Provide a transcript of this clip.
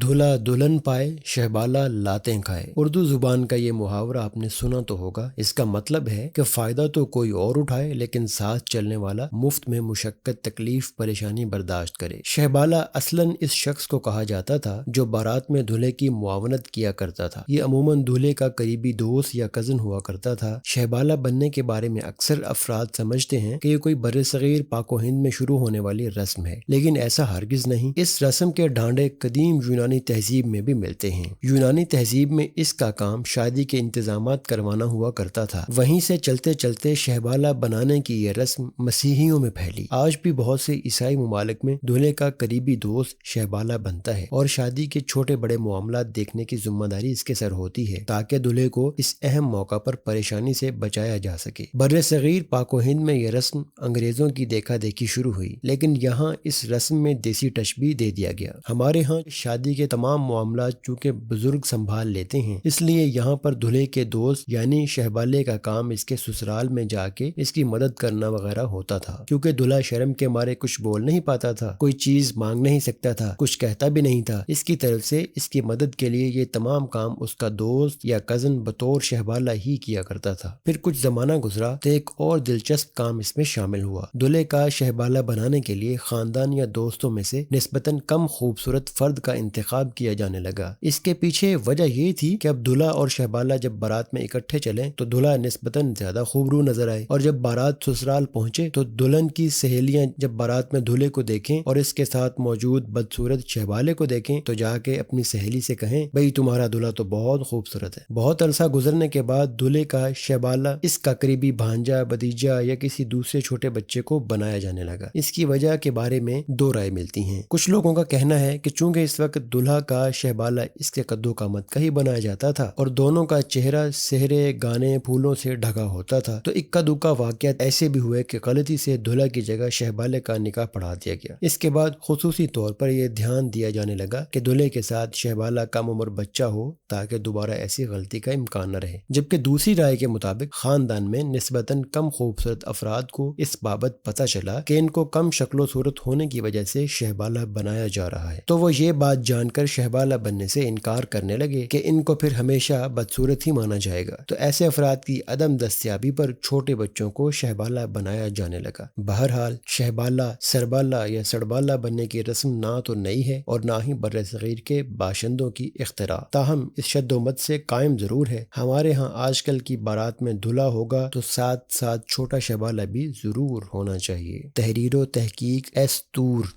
دولہا دلہن پائے شہبالہ لاتیں کھائے۔ اردو زبان کا یہ محاورہ آپ نے سنا تو ہوگا۔ اس کا مطلب ہے کہ فائدہ تو کوئی اور اٹھائے لیکن ساتھ چلنے والا مفت میں مشقت تکلیف پریشانی برداشت کرے۔ شہبالہ اصلاً اس شخص کو کہا جاتا تھا جو بارات میں دولہے کی معاونت کیا کرتا تھا۔ یہ عموماً دولہے کا قریبی دوست یا کزن ہوا کرتا تھا۔ شہبالہ بننے کے بارے میں اکثر افراد سمجھتے ہیں کہ یہ کوئی برصغیر پاک و ہند میں شروع ہونے والی رسم ہے، لیکن ایسا ہرگز نہیں۔ اس رسم کے ڈھانڈے قدیم یونانی تہذیب میں بھی ملتے ہیں۔ یونانی تہذیب میں اس کا کام شادی کے انتظامات کروانا ہوا کرتا تھا۔ وہیں سے چلتے چلتے شہبالہ بنانے کی یہ رسم مسیحیوں میں پھیلی۔ آج بھی بہت سے عیسائی ممالک میں دولہے کا قریبی دوست شہبالہ بنتا ہے اور شادی کے چھوٹے بڑے معاملات دیکھنے کی ذمہ داری اس کے سر ہوتی ہے تاکہ دولہے کو اس اہم موقع پر پریشانی سے بچایا جا سکے۔ برصغیر پاک و ہند میں یہ رسم انگریزوں کی دیکھا دیکھی شروع ہوئی، لیکن یہاں اس رسم میں دیسی ٹچ بھی دے دیا گیا۔ ہمارے ہاں شادی کے تمام معاملات چونکہ بزرگ سنبھال لیتے ہیں، اس لیے یہاں پر دولہے کے دوست یعنی شہبالے کا کام اس کے سسرال میں جا کے اس کی مدد کرنا وغیرہ ہوتا تھا، کیونکہ دولہا شرم کے مارے کچھ بول نہیں پاتا تھا، کوئی چیز مانگ نہیں سکتا تھا، کچھ کہتا بھی نہیں تھا۔ اس کی طرف سے اس کی مدد کے لیے یہ تمام کام اس کا دوست یا کزن بطور شہبالہ ہی کیا کرتا تھا۔ پھر کچھ زمانہ گزرا تو ایک اور دلچسپ کام اس میں شامل ہوا۔ دولہے کا شہبالہ بنانے کے لیے خاندان یا دوستوں میں سے نسبتاً کم خوبصورت فرد کا انتخاب کیا جانے لگا۔ اس کے پیچھے وجہ یہ تھی کہ اب دولہا اور شہبالہ جب بارات میں اکٹھے چلیں تو دولہا نسبتاً زیادہ خوبرو نظر آئے، اور جب بارات سسرال پہنچے تو دلہن کی سہیلیاں جب بارات میں دولہے کو دیکھیں اور اس کے ساتھ موجود بدصورت شہبالے کو دیکھیں تو جا کے اپنی سہیلی سے کہیں بھئی تمہارا دولہا تو بہت خوبصورت ہے۔ بہت عرصہ گزرنے کے بعد دولہے کا شہبالہ اس کا قریبی بھانجا بھتیجا یا کسی دوسرے چھوٹے بچے کو بنایا جانے لگا۔ اس کی وجہ کے بارے میں دو رائے ملتی ہیں۔ کچھ لوگوں کا کہنا ہے کہ چونکہ اس وقت دولہا کا شہبالہ اس کے قد و قامت کا ہی بنایا جاتا تھا اور دونوں کا چہرہ سہرے گانے پھولوں سے ڈھکا ہوتا تھا، تو اکا دکا واقعات ایسے بھی ہوئے کہ غلطی سے دولہا کی جگہ شہبالے کا نکاح پڑھا دیا گیا۔ اس کے بعد خصوصی طور پر یہ دھیان دیا جانے لگا کہ دولہے کے ساتھ شہبالہ کم عمر بچہ ہو تاکہ دوبارہ ایسی غلطی کا امکان نہ رہے۔ جبکہ دوسری رائے کے مطابق خاندان میں نسبتاً کم خوبصورت افراد کو اس بابت پتہ چلا کہ ان کو کم شکل و صورت ہونے کی وجہ سے شہبالہ بنایا جا رہا ہے، تو وہ یہ بات جان کر شہبالہ بننے سے انکار کرنے لگے کہ ان کو پھر ہمیشہ بدصورت ہی مانا جائے گا۔ تو ایسے افراد کی عدم دستیابی پر چھوٹے بچوں کو شہبالہ بنایا جانے لگا۔ بہرحال شہبالہ سربالہ یا سڑبالہ بننے کی رسم نہ تو نئی ہے اور نہ ہی برصغیر کے باشندوں کی اختراع، تاہم اس شد و مت سے قائم ضرور ہے۔ ہمارے ہاں آج کل کی بارات میں دلہا ہوگا تو ساتھ ساتھ چھوٹا شہبالہ بھی ضرور ہونا چاہیے۔ تحریر و تحقیق ایس تور۔